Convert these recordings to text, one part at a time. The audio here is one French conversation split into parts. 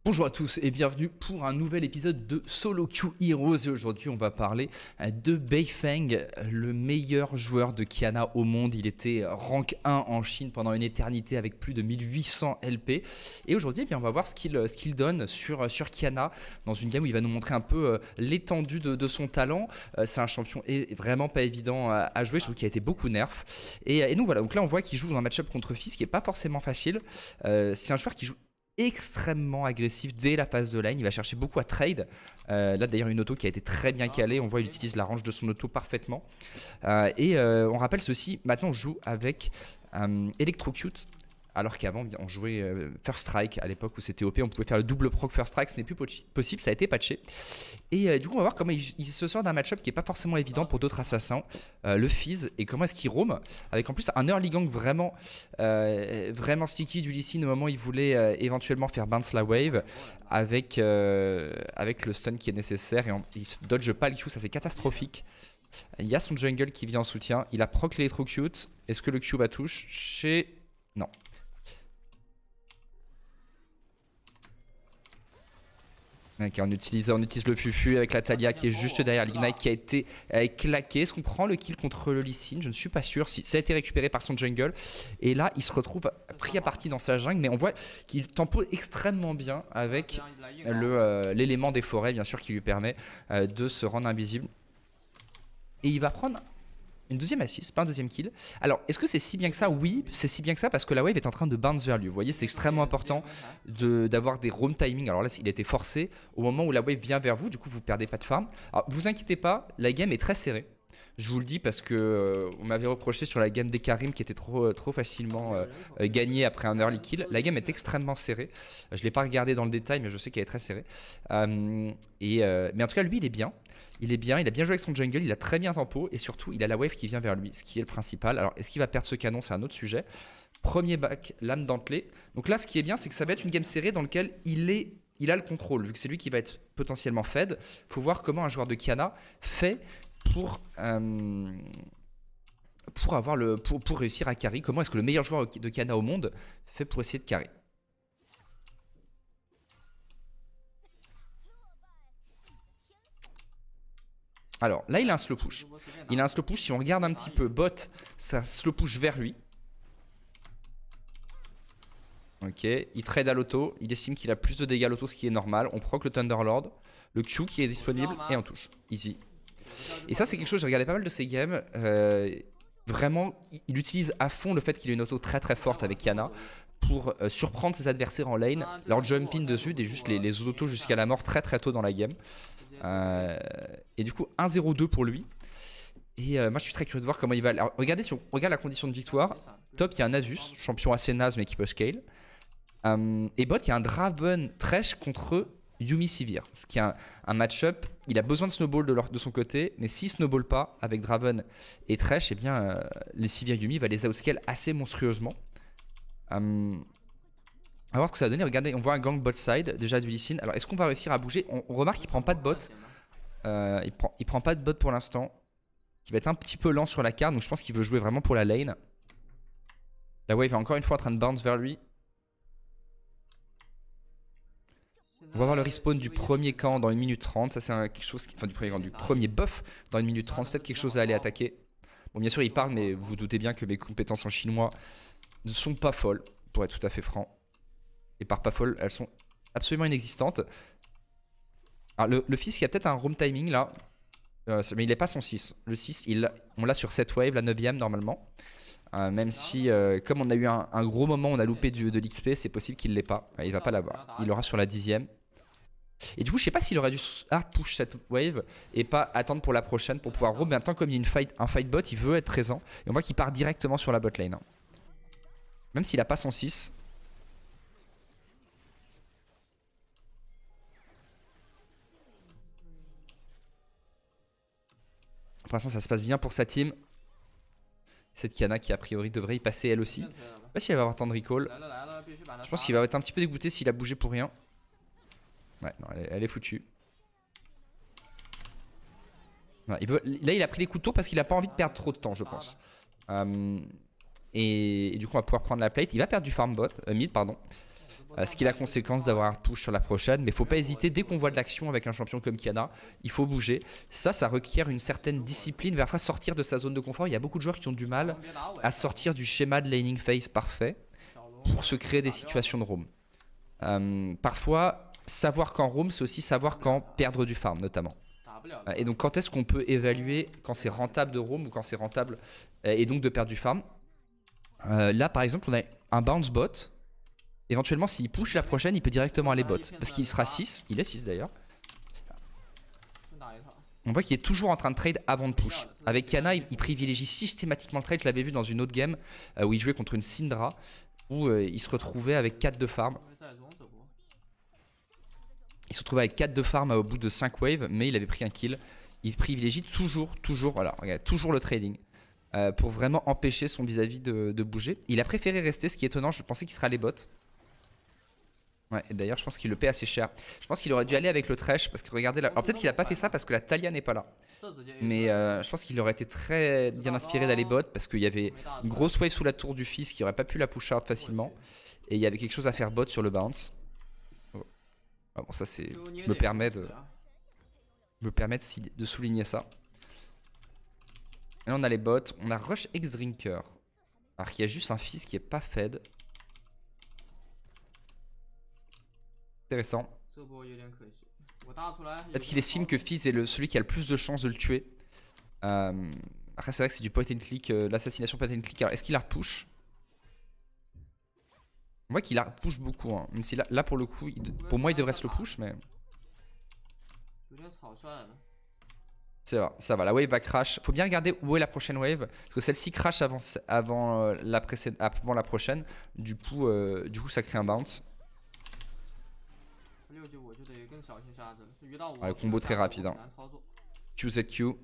Bonjour à tous et bienvenue pour un nouvel épisode de Solo Q Heroes. Et aujourd'hui, on va parler de Beifeng, le meilleur joueur de Qiyana au monde. Il était rank 1 en Chine pendant une éternité avec plus de 1800 LP. Et aujourd'hui, on va voir ce qu'il donne sur Qiyana dans une game où il va nous montrer un peu l'étendue de son talent. C'est un champion vraiment pas évident à jouer, surtout qu'il a été beaucoup nerf. Et donc voilà, donc là on voit qu'il joue dans un match-up contre Fizz qui est pas forcément facile. C'est un joueur qui joue extrêmement agressif dès la phase de lane. Il va chercher beaucoup à trade. Là d'ailleurs une auto qui a été très bien calée. On voit il utilise la range de son auto parfaitement. On rappelle ceci, maintenant on joue avec Electrocute. Alors qu'avant on jouait First Strike à l'époque où c'était OP, on pouvait faire le double proc First Strike, ce n'est plus possible, ça a été patché. Et du coup on va voir comment il se sort d'un match-up qui n'est pas forcément évident pour d'autres assassins, le Fizz, et comment est-ce qu'il roam, avec en plus un early gang vraiment sticky du Lee Sin au moment où il voulait éventuellement faire bounce la wave, avec le stun qui est nécessaire, et il se dodge pas le Q, ça c'est catastrophique. Il y a son jungle qui vient en soutien, il a proc l'électrocute, est-ce que le Q va toucher? Non. Okay, on utilise le Fufu avec la Talia qui est juste derrière l'Ignite qui a été claqué. Est-ce qu'on prend le kill contre le Lee Sin? Je ne suis pas sûr. Si ça a été récupéré par son jungle. Et là, il se retrouve pris à partie dans sa jungle. Mais on voit qu'il tempo extrêmement bien avec l'élément des forêts, bien sûr, qui lui permet de se rendre invisible. Et il va prendre une deuxième assist, pas un deuxième kill. Alors, est-ce que c'est si bien que ça? Oui, c'est si bien que ça parce que la wave est en train de bounce vers lui. Vous voyez, c'est extrêmement important d'avoir des roam timing. Alors là, il a été forcé au moment où la wave vient vers vous. Du coup, vous perdez pas de farm. Alors, vous inquiétez pas, la game est très serrée. Je vous le dis parce que on m'avait reproché sur la game des Karim qui était trop facilement gagnée après un early kill. La game est extrêmement serrée. Je ne l'ai pas regardé dans le détail, mais je sais qu'elle est très serrée. Mais en tout cas, lui, il est bien. Il a bien joué avec son jungle, il a très bien tempo et surtout il a la wave qui vient vers lui, ce qui est le principal. Alors est-ce qu'il va perdre ce canon? C'est un autre sujet. Premier back, lame dentelée. Donc là ce qui est bien c'est que ça va être une game serrée dans laquelle il a le contrôle, vu que c'est lui qui va être potentiellement fed. Il faut voir comment un joueur de Qiyana fait pour réussir à carry. Comment est-ce que le meilleur joueur de Qiyana au monde fait pour essayer de carry? Alors là il a un slow push. Il a un slow push, si on regarde un petit peu bot, ça slow push vers lui. Ok, il trade à l'auto, il estime qu'il a plus de dégâts à l'auto, ce qui est normal. On proc le Thunderlord, le Q qui est disponible et on touche. Easy. Et ça c'est quelque chose, j'ai regardé pas mal de ces games. Vraiment, il utilise à fond le fait qu'il ait une auto très forte avec Qiyana pour surprendre ses adversaires en lane, leur jump in dessus, juste les autos jusqu'à la mort très tôt dans la game. Et du coup 1-0-2 pour lui. Et moi je suis très curieux de voir comment il va. Alors, regardez, si on regarde la condition de victoire, top il y a un Asus, champion assez naze mais qui peut scale. Et bot il y a un Draven Thresh contre Yuumi Sivir, ce qui est un match-up. Il a besoin de snowball de son côté, mais s'il snowball pas avec Draven et Thresh, eh bien les Sivir Yuumi va les outscale assez monstrueusement. On va voir ce que ça va donner. Regardez, on voit un gang bot side déjà du Lee Sin. Alors est-ce qu'on va réussir à bouger? On remarque qu'il prend pas de bot. Il prend pas de bot pour l'instant. Il va être un petit peu lent sur la carte. Donc je pense qu'il veut jouer vraiment pour la lane. La wave est encore une fois en train de bounce vers lui. On va voir le respawn du premier camp dans 1 minute 30. Ça c'est quelque chose enfin du premier camp, du premier buff dans 1 minute 30. C'est peut-être quelque chose à aller attaquer. Bon bien sûr il parle, mais vous vous doutez bien que mes compétences en chinois ne sont pas folles, pour être tout à fait franc. Et par pas folles, elles sont absolument inexistantes. Alors le Fizz qui a peut-être un roam timing là, mais il n'est pas son 6. Le 6, on l'a sur cette wave, la 9ème normalement. Même si, comme on a eu un gros moment, on a loupé de l'XP, c'est possible qu'il ne l'ait pas. Il va pas l'avoir. Il l'aura sur la 10ème. Et du coup, je sais pas s'il aurait dû hard push cette wave et pas attendre pour la prochaine pour pouvoir roam. Mais en même temps, comme il y a un fight bot, il veut être présent. Et on voit qu'il part directement sur la bot lane. Même s'il n'a pas son 6. Pour l'instant ça se passe bien pour sa team. Cette Qiyana qui a priori devrait y passer elle aussi. Je sais pas si elle va avoir tant de recall. Je pense qu'il va être un petit peu dégoûté s'il a bougé pour rien. Ouais, non, elle est foutue. Ouais, là il a pris les couteaux parce qu'il a pas envie de perdre trop de temps je pense. Et du coup on va pouvoir prendre la plate. Il va perdre du farm bot, mid pardon. ce qui est la conséquence d'avoir hard push sur la prochaine. Mais il faut pas hésiter, dès qu'on voit de l'action avec un champion comme Qiyana, il faut bouger. Ça requiert une certaine discipline, mais parfois sortir de sa zone de confort. Il y a beaucoup de joueurs qui ont du mal à sortir du schéma de laning phase parfait pour se créer des situations de roam. Parfois, savoir quand roam, c'est aussi savoir quand perdre du farm notamment. Et donc quand est-ce qu'on peut évaluer quand c'est rentable de roam ou quand c'est rentable et donc de perdre du farm. Là par exemple on a un bounce bot. Éventuellement s'il push la prochaine il peut directement aller bot. Parce qu'il sera 6, il est 6 d'ailleurs. On voit qu'il est toujours en train de trade avant de push. Avec Qiyana il privilégie systématiquement le trade. Je l'avais vu dans une autre game où il jouait contre une Syndra. Où il se retrouvait avec 4 de farm. Il se retrouvait avec 4 de farm au bout de 5 waves, mais il avait pris un kill. Il privilégie toujours, voilà, regarde, toujours le trading pour vraiment empêcher son vis-à-vis de bouger. Il a préféré rester, ce qui est étonnant, je pensais qu'il serait allé bot. Ouais, d'ailleurs, je pense qu'il le paie assez cher. Je pense qu'il aurait dû aller avec le Thresh parce que regardez là. Alors peut-être qu'il a pas fait ça parce que la Talia n'est pas là. Mais je pense qu'il aurait été très bien inspiré d'aller bot parce qu'il y avait une grosse wave sous la tour du fils qui aurait pas pu la push out facilement. Et il y avait quelque chose à faire bot sur le bounce. Ah bon, ça c'est. Je me permets de souligner ça. Et là on a les bots. On a Rush X Drinker. Alors qu'il y a juste un fils qui est pas fed. Intéressant. Peut-être qu'il estime que Fizz est celui qui a le plus de chances de le tuer. Après c'est vrai que c'est du point and click, l'assassination point and click. Alors est-ce qu'il la repush? On voit qu'il la push beaucoup, hein. Même si là pour le coup, pour moi il devrait se le push, mais... Ça va, la wave va crash. Faut bien regarder où est la prochaine wave, parce que celle-ci crash avant la prochaine. Du coup ça crée un bounce. Le combo très rapide, hein. QZQ.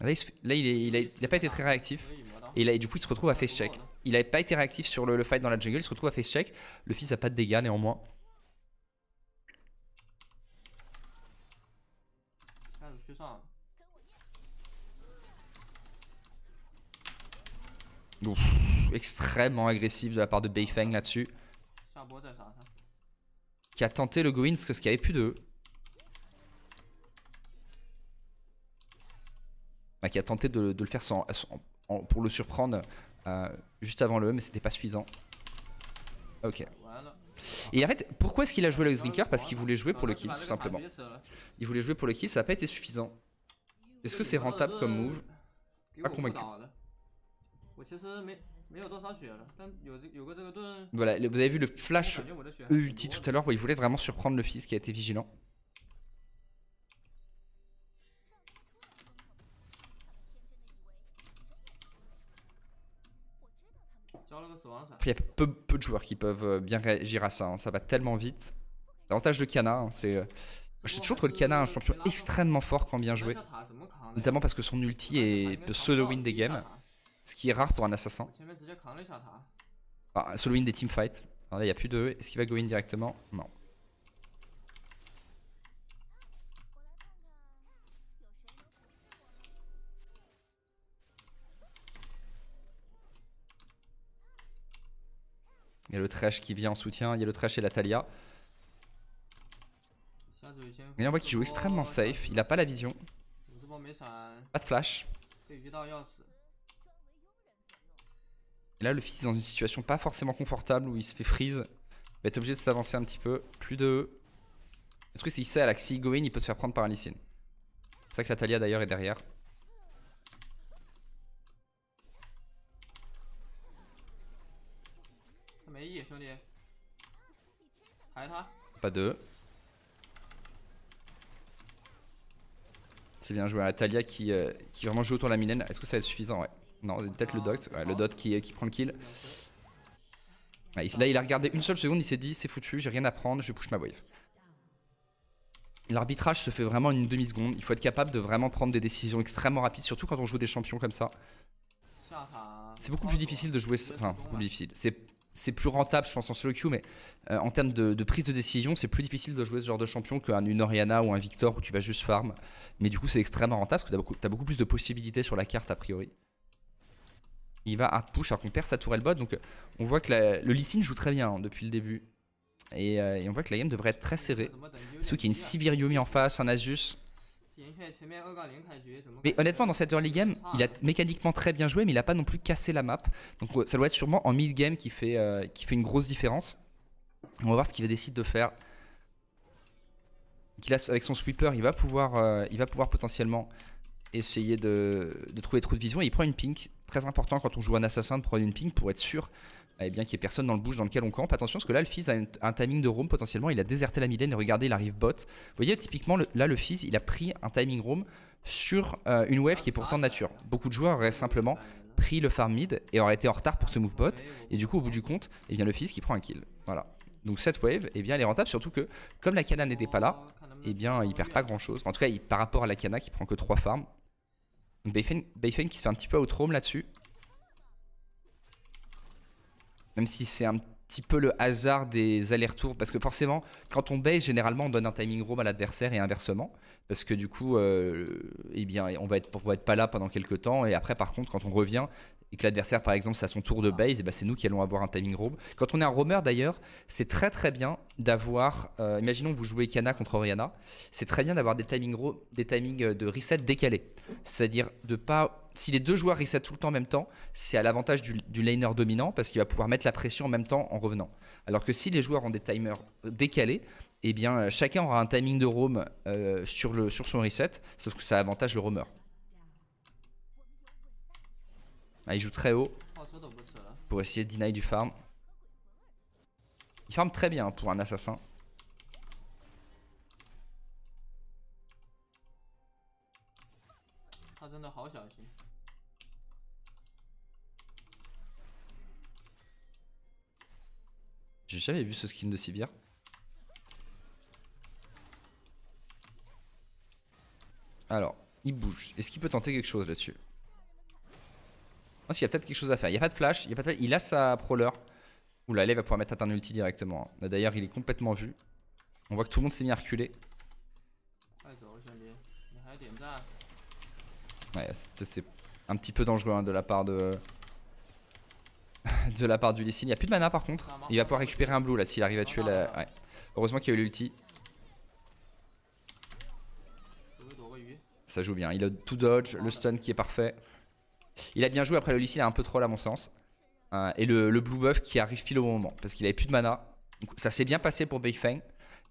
Là il a pas été très réactif. Et là, du coup il se retrouve à face check. Il n'avait pas été réactif sur le fight dans la jungle, il se retrouve à face check. Le fils a pas de dégâts néanmoins. Ouf, extrêmement agressif de la part de Beifeng là-dessus. Qui a tenté le go-in parce qu'il n'y avait plus de E. Qui a tenté de le faire pour le surprendre juste avant le E, mais c'était pas suffisant. Ok. Et en fait, pourquoi est-ce qu'il a joué le X-Drinker? Parce qu'il voulait jouer pour le kill, tout simplement. Il voulait jouer pour le kill, ça n'a pas été suffisant. Est-ce que c'est rentable comme move? Pas convaincu. Voilà, vous avez vu le flash E ulti tout à l'heure où il voulait vraiment surprendre le fils qui a été vigilant. Après, il y a peu de joueurs qui peuvent bien réagir à ça, hein. Ça va tellement vite. L'avantage de Qiyana, hein, c'est... je sais toujours que le Qiyana est un champion extrêmement fort quand bien joué. Notamment parce que son ulti peut solo-win des games. Ce qui est rare pour un assassin. Solo-win des teamfights. Alors là, il n'y a plus de E. Est-ce qu'il va go-in directement? Non. Il y a le Thresh qui vient en soutien, il y a le Thresh et la Talia. Et là on voit qu'il joue extrêmement safe, il n'a pas la vision. Pas de flash. Et là le fils est dans une situation pas forcément confortable où il se fait freeze. Il va être obligé de s'avancer un petit peu. Plus de E. Le truc c'est qu'il sait que s'il go in il peut se faire prendre par un Lee Sin. C'est pour ça que la Talia d'ailleurs est derrière. Pas de. C'est bien joué à la Talia qui vraiment joue autour de la Mylène. Est-ce que ça va être suffisant? Ouais. Non, peut-être le Doct. Ouais, le Dot qui prend le kill. Ouais, là, il a regardé une seule seconde, il s'est dit c'est foutu, j'ai rien à prendre, je push ma wave. L'arbitrage se fait vraiment en une demi-seconde. Il faut être capable de vraiment prendre des décisions extrêmement rapides, surtout quand on joue des champions comme ça. C'est beaucoup plus difficile de jouer. Enfin, beaucoup plus difficile. C'est plus rentable, je pense, en solo queue, mais en termes de prise de décision, c'est plus difficile de jouer ce genre de champion qu'une Orianna ou un Victor où tu vas juste farm. Mais du coup, c'est extrêmement rentable parce que tu as beaucoup plus de possibilités sur la carte a priori. Il va hard push alors qu'on perd sa tourelle bot. Donc on voit que le Lee Sin joue très bien hein, depuis le début. Et on voit que la game devrait être très serrée. Sauf qu'il y a une Sivir Yumi en face, un Asus. Mais honnêtement dans cette early game, il a mécaniquement très bien joué mais il a pas non plus cassé la map. Donc ça doit être sûrement en mid game qui fait une grosse différence. On va voir ce qu'il décide de faire. Avec son sweeper il va pouvoir potentiellement essayer de trouver des trous de vision. Et il prend une pink, très important quand on joue un assassin de prendre une pink pour être sûr qu'il n'y ait personne dans le bush dans lequel on campe. Attention parce que là le Fizz a un timing de roam potentiellement, il a déserté la mid lane et regardez il arrive bot. Vous voyez typiquement là le Fizz il a pris un timing roam sur une wave qui est pourtant nature. Beaucoup de joueurs auraient simplement pris le farm mid et auraient été en retard pour ce move bot. Et du coup au bout du compte, et bien le Fizz qui prend un kill. Voilà. Donc cette wave eh bien, elle est rentable surtout que comme la Kana n'était pas là, eh bien il perd pas grand chose. En tout cas par rapport à la Kana qui prend que 3 farms. Donc Beifeng qui se fait un petit peu outroam là-dessus. Même si c'est un petit peu le hasard des allers-retours. Parce que forcément, quand on base, généralement on donne un timing roam à l'adversaire et inversement. Parce que du coup, eh bien, on va être pas là pendant quelques temps. Et après, par contre, quand on revient et que l'adversaire, par exemple, c'est à son tour de base, eh ben, c'est nous qui allons avoir un timing roam. Quand on est un roamer d'ailleurs, c'est très bien d'avoir. Imaginons que vous jouez Kana contre Orianna. C'est très bien d'avoir des timings de reset décalés. C'est-à-dire de pas. Si les deux joueurs reset tout le temps en même temps, c'est à l'avantage du laner dominant parce qu'il va pouvoir mettre la pression en même temps en revenant. Alors que si les joueurs ont des timers décalés, eh bien chacun aura un timing de roam sur son reset, sauf que ça avantage le roamer. Ah, il joue très haut pour essayer de deny du farm. Il farm très bien pour un assassin. J'ai jamais vu ce skin de Sivir. Alors, il bouge. Est-ce qu'il peut tenter quelque chose là-dessus? Je pense qu'il y a peut-être quelque chose à faire. Il n'y a pas de flash, il a sa prowler. Oula, là il va pouvoir mettre un ulti directement. D'ailleurs, il est complètement vu. On voit que tout le monde s'est mis à reculer. Ouais, c'est un petit peu dangereux hein, de la part de la part du Lee Sin. Il n'y a plus de mana par contre. Il va pouvoir récupérer un blue là s'il arrive à tuer la. Ouais. Heureusement qu'il y a eu l'ulti. Ça joue bien. Il a tout dodge, le stun qui est parfait. Il a bien joué après le Lee Sin, il a un peu troll à mon sens. Et le blue buff qui arrive pile au bon moment parce qu'il avait plus de mana. Donc, ça s'est bien passé pour Beifeng.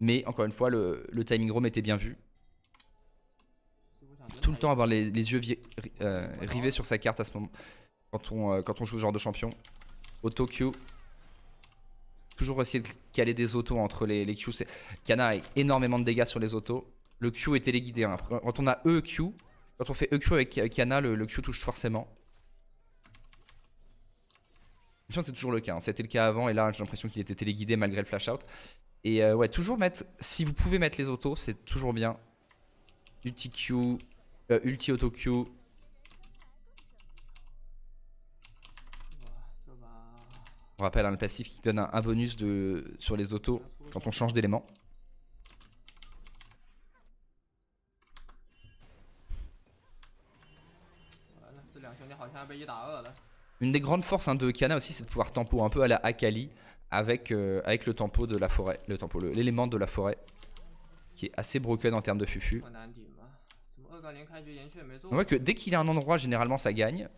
Mais encore une fois, le timing roam était bien vu. Tout le temps avoir les yeux rivés sur sa carte à ce moment. Quand on joue ce genre de champion. Auto Q. Toujours essayer de caler des autos entre les Q. Kana a énormément de dégâts sur les autos. Le Q est téléguidé. Hein. Quand on a EQ, quand on fait EQ avec Kana, le Q touche forcément. Je pense que c'est toujours le cas. Hein. C'était le cas avant et là j'ai l'impression qu'il était téléguidé malgré le flash out. Et ouais, toujours mettre. Si vous pouvez mettre les autos, c'est toujours bien. Ulti Q, ulti auto Q. On rappelle hein, le passif qui donne un bonus sur les autos quand on change d'élément. Une des grandes forces hein, de Kana aussi, c'est de pouvoir tempo un peu à la Akali avec le tempo de la forêt, l'élément de la forêt qui est assez broken en termes de fufu. On voit que dès qu'il a un endroit, généralement ça gagne.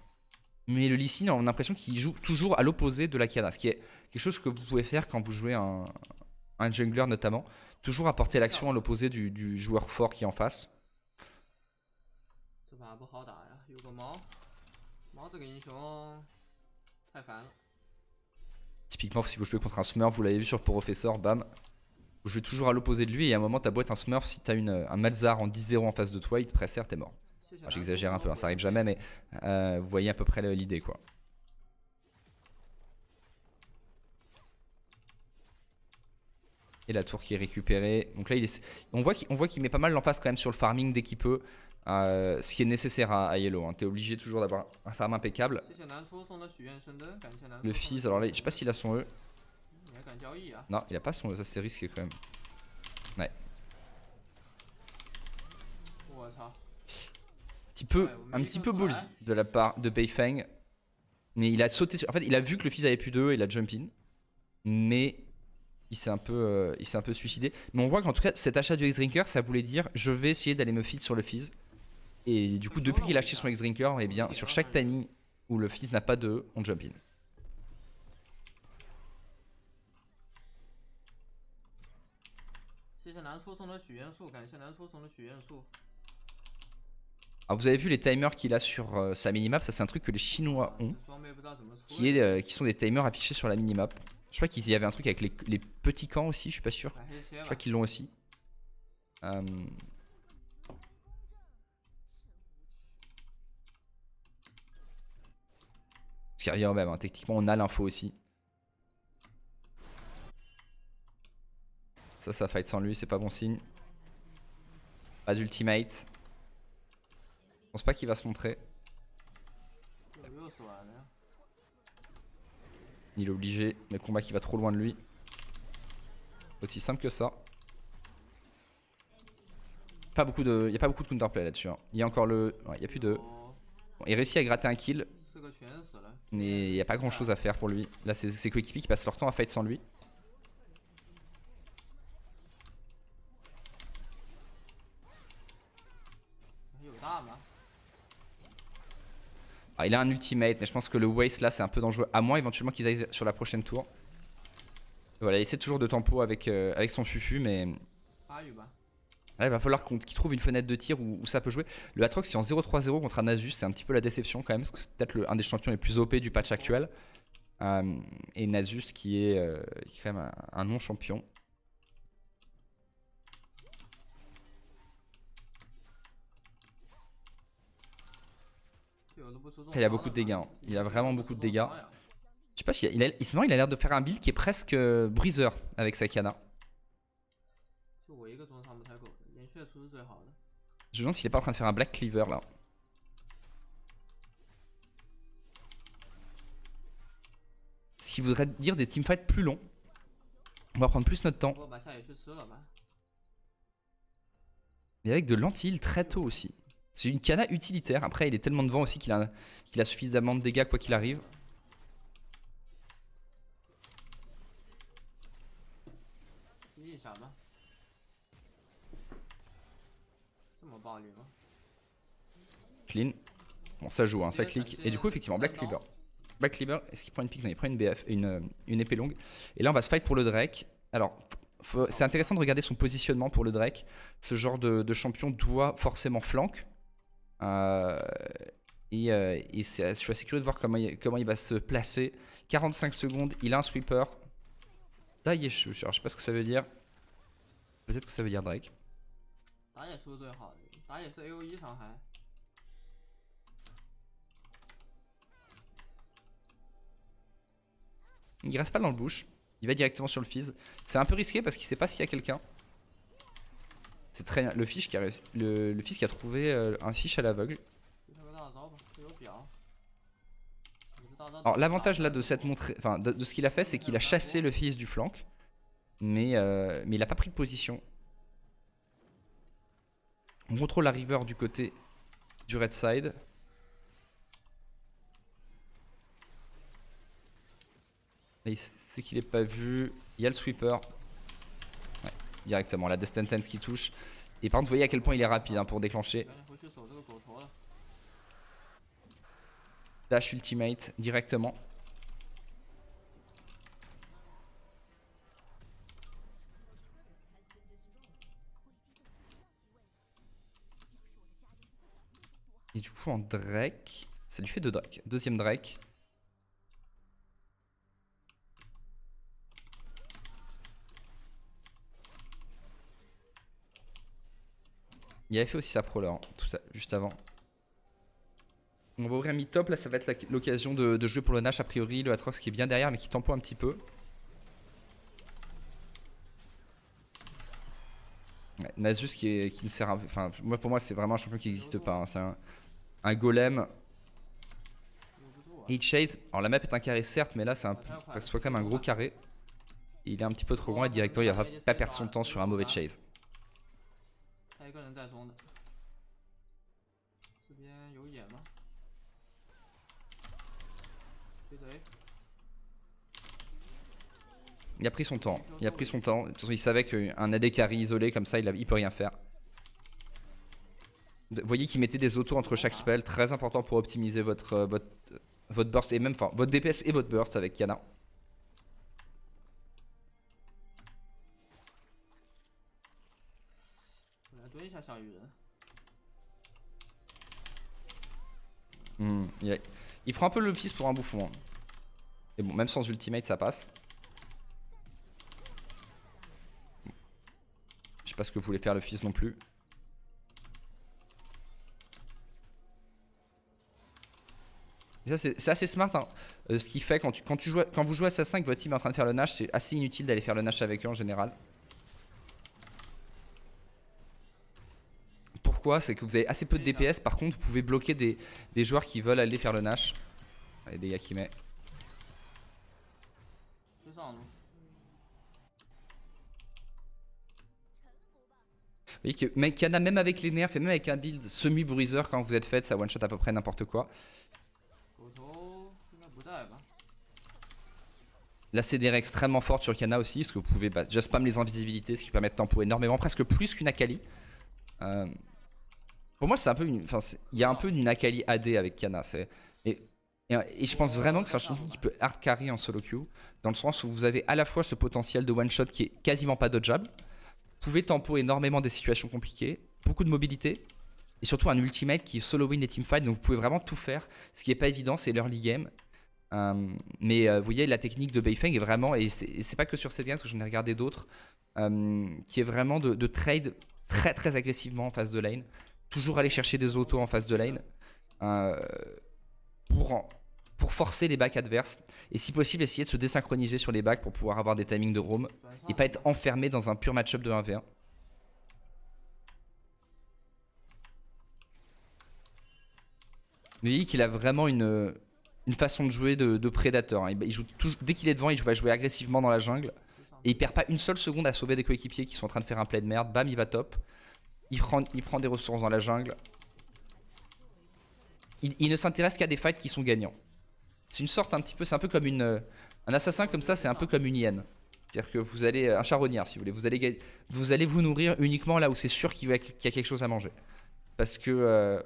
Mais le Lee Sin, on a l'impression qu'il joue toujours à l'opposé de la Kana. Ce qui est quelque chose que vous pouvez faire quand vous jouez un jungler notamment. Toujours apporter l'action à l'opposé du joueur fort qui est en face. Typiquement si vous jouez contre un Smurf, vous l'avez vu sur Professor, bam. Vous jouez toujours à l'opposé de lui et à un moment ta boîte un Smurf, si t'as un Malzahar en 10-0 en face de toi, il te pressert, t'es mort. J'exagère un peu, hein, ça arrive jamais mais vous voyez à peu près l'idée quoi. Et la tour qui est récupérée. Donc là on voit qu'il met pas mal l'emphase quand même sur le farming dès qu'il peut. Ce qui est nécessaire à Yellow. Hein. T'es obligé toujours d'avoir un farm impeccable. Le Fizz, alors là, je sais pas s'il a son E. Non, il a pas son E, ça c'est risqué quand même. Ouais. Un petit peu ballsy de la part de Beifeng. Mais il a sauté sur... En fait, il a vu que le Fizz avait plus d'E, il a jump in. Mais il s'est un peu suicidé. Mais on voit qu'en tout cas, cet achat du X-Drinker, ça voulait dire je vais essayer d'aller me feed sur le Fizz. Et du coup, depuis qu'il a acheté son X-Drinker, eh bien, sur chaque timing où le Fizz n'a pas d'E, on jump in. Alors vous avez vu les timers qu'il a sur sa minimap, ça c'est un truc que les Chinois ont, qui sont des timers affichés sur la minimap. Je crois qu'il y avait un truc avec les petits camps aussi, je suis pas sûr. Je crois qu'ils l'ont aussi. Ce qui revient au même, hein. Techniquement on a l'info aussi. Ça fight sans lui, c'est pas bon signe. Pas d'ultimate. Je pense pas qu'il va se montrer. Il est obligé, mais le combat qui va trop loin de lui. Aussi simple que ça. Il n'y a pas beaucoup de counterplay là-dessus. Hein. Il y a encore le... Ouais, il n'y a plus de... Bon, il réussit à gratter un kill. Mais il n'y a pas grand-chose à faire pour lui. Là, c'est ses coéquipiers qui passent leur temps à fight sans lui. Ah, il a un ultimate, mais je pense que le waste là c'est un peu dangereux. À moins éventuellement qu'ils aillent sur la prochaine tour. Voilà, il essaie toujours de tempo avec son fufu, mais. Là, il va falloir qu'il trouve une fenêtre de tir où ça peut jouer. Le Atrox qui est en 0-3-0 contre un Nasus, c'est un petit peu la déception quand même, parce que c'est peut-être un des champions les plus OP du patch actuel. Et Nasus qui est quand même un non-champion. Après, il a beaucoup de dégâts. Hein. Il a vraiment beaucoup de dégâts. Je sais pas si il a l'air de faire un build qui est presque breezer avec sa Kana. Je me demande s'il est pas en train de faire un Black Cleaver là. Ce qui voudrait dire des teamfights plus longs. On va prendre plus notre temps. Et avec de l'anti-heal très tôt aussi. C'est une Kana utilitaire. Après, il est tellement devant aussi qu'il a suffisamment de dégâts quoi qu'il arrive. Clean. Bon, ça joue, hein, ça clique. Et du coup, effectivement, Black Cleaver. Black Cleaver, est-ce qu'il prend une pique? Non, il prend une BF, une épée longue. Et là, on va se fight pour le Drake. Alors, c'est intéressant de regarder son positionnement pour le Drake. Ce genre de champion doit forcément flank. Je suis assez curieux de voir comment il va se placer. 45 secondes, il a un sweeper. Daiesh, je sais pas ce que ça veut dire. Peut-être que ça veut dire Drake. Il reste pas dans le bush. Il va directement sur le Fizz. C'est un peu risqué parce qu'il sait pas s'il y a quelqu'un. C'est très le Fizz qui a le Fizz qui a trouvé un fish à l'aveugle. Alors l'avantage là de cette montrée, enfin de ce qu'il a fait, c'est qu'il a chassé le Fizz du flanc, mais il a pas pris de position. On contrôle la river du côté du red side. Là, il sait qu'il est pas vu. Il y a le sweeper. Ouais, directement, la Destined Tense qui touche. Et par contre, vous voyez à quel point il est rapide hein, pour déclencher. Dash ultimate directement. Et du coup en Drake, ça lui fait 2 Drake. Deuxième Drake. Il avait fait aussi sa prowler, hein, tout ça, juste avant. On va ouvrir mid-top, là ça va être l'occasion de jouer pour le Nash a priori, le Atrox qui est bien derrière mais qui tempo un petit peu. Ouais, Nasus qui ne sert à... Enfin, pour moi c'est vraiment un champion qui n'existe pas, hein. C'est un golem. Et chase, alors la map est un carré certes mais là c'est soit quand même un gros carré. Et il est un petit peu trop loin et directement il va pas perdre son temps sur un mauvais chase. Il a pris son temps. Il a pris son temps. De toute façon, il savait qu'un AD carry isolé comme ça, il peut rien faire. Vous voyez qu'il mettait des autos entre chaque spell. Très important pour optimiser votre burst et même votre DPS et votre burst avec Kiana. Il prend un peu le fils pour un bouffon. Hein. Et bon, même sans ultimate, ça passe. Je sais pas ce que voulait faire le fils non plus. Et ça, c'est assez smart. Hein. Ce qui fait quand vous jouez Assassin et que votre team est en train de faire le Nash, c'est assez inutile d'aller faire le Nash avec eux en général. Pourquoi? C'est que vous avez assez peu de DPS. Par contre, vous pouvez bloquer des joueurs qui veulent aller faire le Nash. Les dégâts qu'il met. Vous voyez que Kiana, même avec les nerfs et même avec un build semi-bruiser, quand vous êtes fait, ça one-shot à peu près n'importe quoi. La CDR extrêmement forte sur Kiana aussi, parce que vous pouvez déjà spam les invisibilités, ce qui permet de tempo énormément, presque plus qu'une Akali. Pour moi, c'est un peu il y a un peu d'une Akali AD avec Kiana. Et je pense vraiment que c'est un champion qui peut hard carry en solo queue, dans le sens où vous avez à la fois ce potentiel de one-shot qui est quasiment pas dodgeable. Vous pouvez tempo énormément des situations compliquées, beaucoup de mobilité, et surtout un ultimate qui solo win les teamfights, donc vous pouvez vraiment tout faire. Ce qui n'est pas évident, c'est l'early game. Mais vous voyez, la technique de Beifeng est vraiment, et c'est pas que sur cette game, parce que j'en ai regardé d'autres, qui est vraiment de trade très très agressivement en face de lane. Toujours aller chercher des autos en face de lane pour forcer les backs adverses. Et si possible, essayer de se désynchroniser sur les backs pour pouvoir avoir des timings de roam et pas être enfermé dans un pur match-up de 1v1. Vous voyez qu'il a vraiment une façon de jouer de prédateur. Hein. Il joue dès qu'il est devant, il va jouer agressivement dans la jungle. Et il perd pas une seule seconde à sauver des coéquipiers qui sont en train de faire un play de merde. Bam, il va top. Il prend des ressources dans la jungle. Il ne s'intéresse qu'à des fights qui sont gagnants. C'est une sorte un petit peu, c'est un peu comme un assassin comme ça, c'est un peu comme une hyène. C'est-à-dire que vous allez, un charognard si vous voulez, vous allez vous nourrir uniquement là où c'est sûr qu'il y a quelque chose à manger. Parce que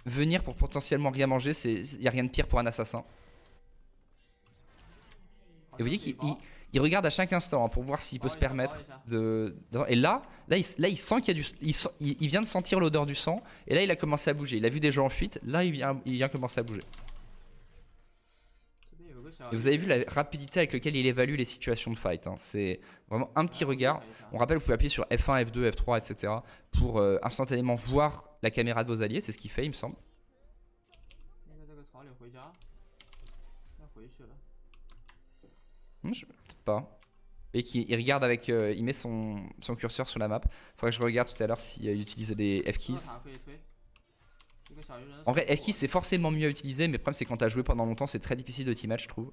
venir pour potentiellement rien manger, il n'y a rien de pire pour un assassin. Et vous voyez qu'il regarde à chaque instant hein, pour voir s'il peut se permettre de... Et là il sent qu'il y a il vient de sentir l'odeur du sang. Et là il a commencé à bouger. Il a vu des gens en fuite. Là il vient commencer à bouger. Et vous avez vu la rapidité avec laquelle il évalue les situations de fight. Hein. C'est vraiment un petit regard. On rappelle, vous pouvez appuyer sur F1, F2, F3, etc. pour instantanément voir la caméra de vos alliés. C'est ce qu'il fait, il me semble. Peut-être pas. Et il regarde avec. Il met son curseur sur la map. Faudrait que je regarde tout à l'heure s'il utilise des F-keys. En vrai, F-keys c'est forcément mieux à utiliser, mais le problème c'est quand t'as joué pendant longtemps, c'est très difficile de team match, je trouve.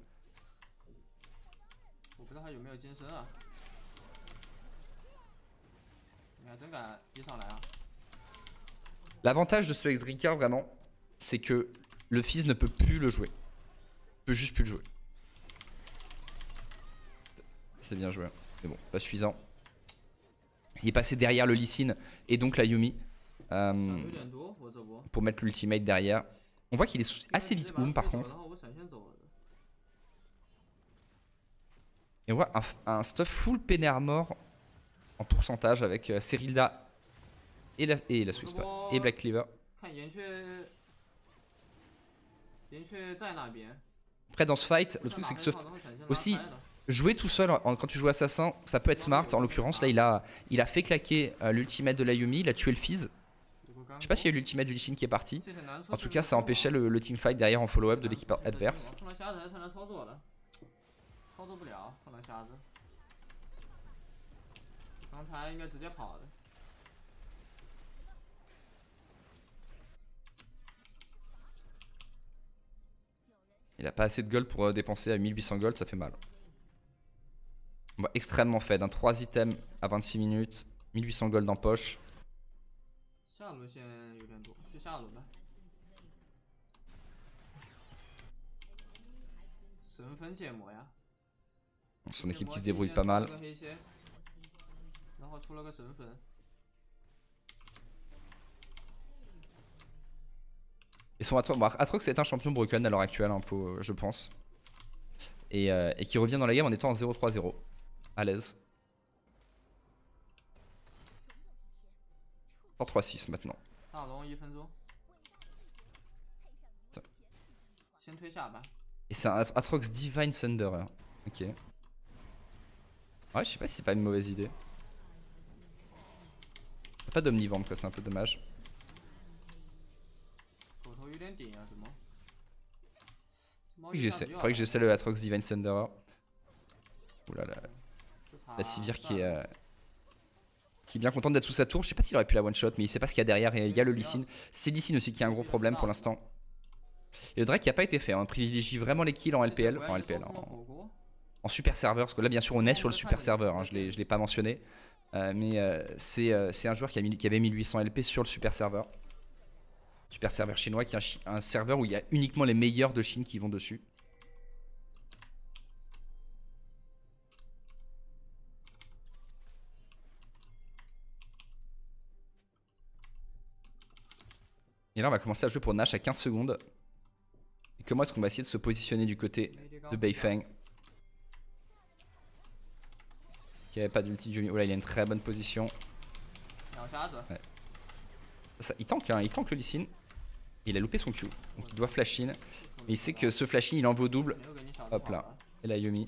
L'avantage de ce X-Drinker, vraiment, c'est que le fils ne peut plus le jouer. Il peut juste plus le jouer. C'est bien joué, mais bon, pas suffisant. Il est passé derrière le Lee Sin et donc la Yuumi pour mettre l'ultimate derrière. On voit qu'il est assez vite par contre. Et on voit un stuff full PNR mort en pourcentage avec Serilda et la Swiss et Black Cleaver. Après dans ce fight, le truc c'est que aussi jouer tout seul quand tu joues assassin, ça peut être smart. En l'occurrence là il a fait claquer l'ultimate de la Yuumi, il a tué le Fizz. Je sais pas s'il y a eu l'ultimate du Lee Sin qui est parti. En tout cas ça empêchait le teamfight derrière en follow-up de l'équipe adverse. Il a pas assez de gold pour dépenser à 1800 gold, ça fait mal. On va extrêmement faible, 3 items à 26 minutes, 1800 gold en poche. Son équipe qui se débrouille pas mal. Et son Aatrox est un champion broken à l'heure actuelle, hein, je pense. Et qui revient dans la game en étant en 0-3-0. À l'aise. 3-3-6 maintenant. Et c'est un Aatrox Divine Thunderer. Ok. Ouais, je sais pas si c'est pas une mauvaise idée. Y'a pas d'omnivore quoi, c'est un peu dommage. Faudrait que j'essaie le Aatrox Divine Thunderer. Oulala. La Sivir qui est bien contente d'être sous sa tour. Je sais pas s'il aurait pu la one shot, mais il sait pas ce qu'il y a derrière. Et il y a le Lee Sin. C'est Lee Sin aussi qui a un gros problème pour l'instant. Et le Drake qui a pas été fait. On privilégie vraiment les kills en LPL. Enfin, LPL. En super serveur. Parce que là, bien sûr, on est sur le super serveur. Hein, je l'ai pas mentionné. Mais c'est un joueur qui avait 1800 LP sur le super serveur. Super serveur chinois qui est un serveur où il y a uniquement les meilleurs de Chine qui vont dessus. Et là on va commencer à jouer pour Nash à 15 secondes. Et comment est-ce qu'on va essayer de se positionner du côté de Beifeng, qui avait pas d'ulti de Yumi. Oh là il a une très bonne position. Ouais. Il tank le Lee Sin. Il a loupé son Q. Donc il doit flash in. Et il sait que ce flash in il en vaut double. Hop là. Et la Yumi.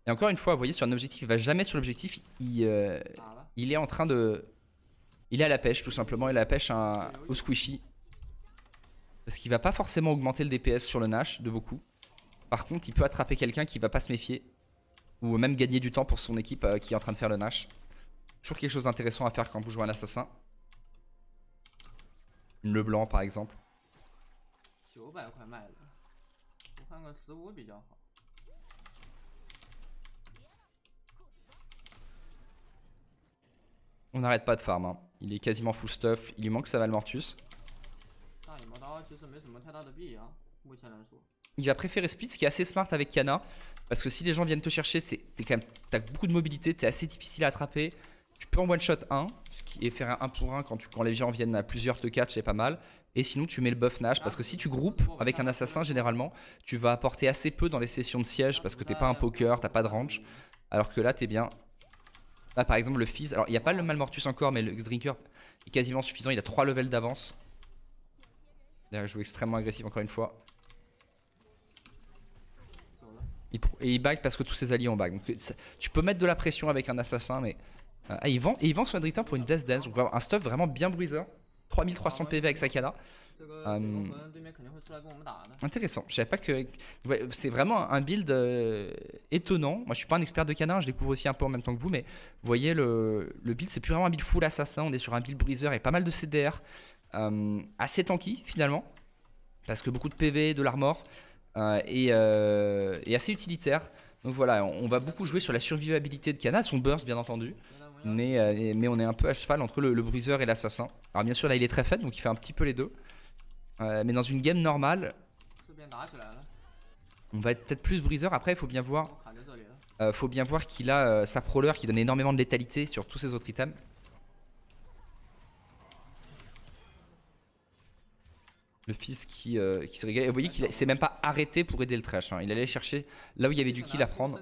Et encore une fois, vous voyez, sur un objectif, il va jamais sur l'objectif. Il est en train de... Il est à la pêche, tout simplement. Il est à la pêche au squishy. Parce qu'il va pas forcément augmenter le DPS sur le Nash de beaucoup. Par contre, il peut attraper quelqu'un qui va pas se méfier. Ou même gagner du temps pour son équipe qui est en train de faire le Nash. Toujours quelque chose d'intéressant à faire quand vous jouez un assassin. Une Leblanc par exemple. On n'arrête pas de farm. Hein. Il est quasiment full stuff. Il lui manque sa Valmortus. Il va préférer split, ce qui est assez smart avec Kiana. Parce que si les gens viennent te chercher, t'as beaucoup de mobilité, t'es assez difficile à attraper. Tu peux en one shot 1 et faire un 1 pour 1 quand les gens viennent à plusieurs te catch, c'est pas mal. Et sinon tu mets le buff Nash parce que si tu groupes avec un assassin généralement, tu vas apporter assez peu dans les sessions de siège parce que t'es pas un poker, t'as pas de range. Alors que là t'es bien. Là par exemple le Fizz, alors il n'y a pas le Malmortus encore mais le X-Drinker est quasiment suffisant, il a 3 levels d'avance. D'ailleurs il joue extrêmement agressif encore une fois. Et il back parce que tous ses alliés ont back. Donc tu peux mettre de la pression avec un assassin mais... il vend son Adritan pour une Death Dance, donc un stuff vraiment bien bruiser. 3300 PV avec Sakana. Intéressant, je savais pas que... Ouais, c'est vraiment un build étonnant. Moi je suis pas un expert de Kana, je découvre aussi un peu en même temps que vous. Mais vous voyez le build, c'est plus vraiment un build full assassin. On est sur un build bruiser et pas mal de CDR. Assez tanky finalement. Parce que beaucoup de PV, de l'armor. Et assez utilitaire. Donc voilà, on va beaucoup jouer sur la survivabilité de Kana, son burst bien entendu. Mais on est un peu à cheval entre le bruiser et l'assassin. Alors bien sûr là il est très faible donc il fait un petit peu les deux. Mais dans une game normale, on va être peut-être plus bruiser. Après il faut bien voir, qu'il a sa prowler qui donne énormément de létalité sur tous ses autres items. Le fils qui se régale. Et vous voyez qu'il s'est même pas arrêté pour aider le trash. Hein. Il allait chercher là où il y avait du kill à prendre.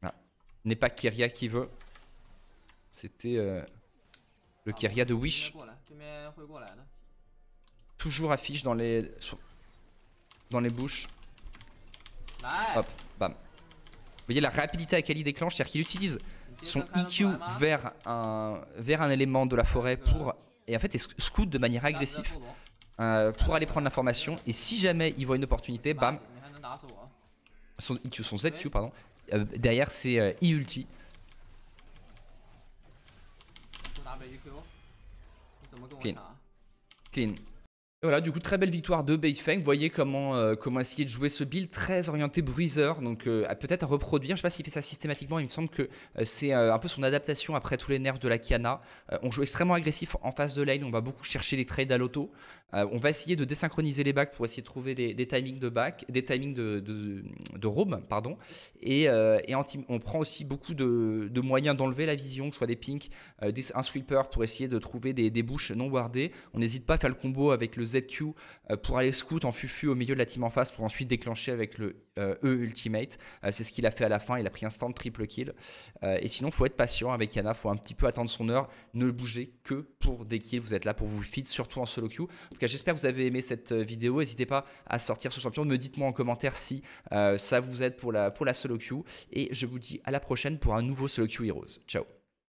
Ah. N'est pas Keria qui veut. C'était le Keria de Wish. Toujours affiche dans les bouches. Hop, bam. Vous voyez la rapidité à laquelle il déclenche, c'est-à-dire qu'il utilise son EQ vers un élément de la forêt et en fait il scout de manière agressive pour aller prendre l'information. Et si jamais il voit une opportunité, bam, son ZQ pardon, derrière c'est E-ulti. Clean. Et voilà, du coup, très belle victoire de Beifeng. Vous voyez comment essayer de jouer ce build très orienté bruiser, donc peut-être à reproduire. Je ne sais pas s'il fait ça systématiquement, il me semble que c'est un peu son adaptation après tous les nerfs de la Kiana. On joue extrêmement agressif en face de lane, on va beaucoup chercher les trades à l'auto. On va essayer de désynchroniser les backs pour essayer de trouver des timings de back, des timings de roam, pardon. On prend aussi beaucoup de moyens d'enlever la vision, que ce soit des pinks, un sweeper pour essayer de trouver des bouches non wardées. On n'hésite pas à faire le combo avec le ZQ pour aller scout en fufu au milieu de la team en face pour ensuite déclencher avec le E ultimate. C'est ce qu'il a fait à la fin, il a pris un stand triple kill. Et sinon, il faut être patient avec Iana, il faut un petit peu attendre son heure, ne bougez que pour des kills, vous êtes là pour vous feed, surtout en solo queue. En tout cas, j'espère que vous avez aimé cette vidéo, n'hésitez pas à sortir ce champion, me dites-moi en commentaire si ça vous aide pour la solo queue. Et je vous dis à la prochaine pour un nouveau Solo Queue Heroes. Ciao.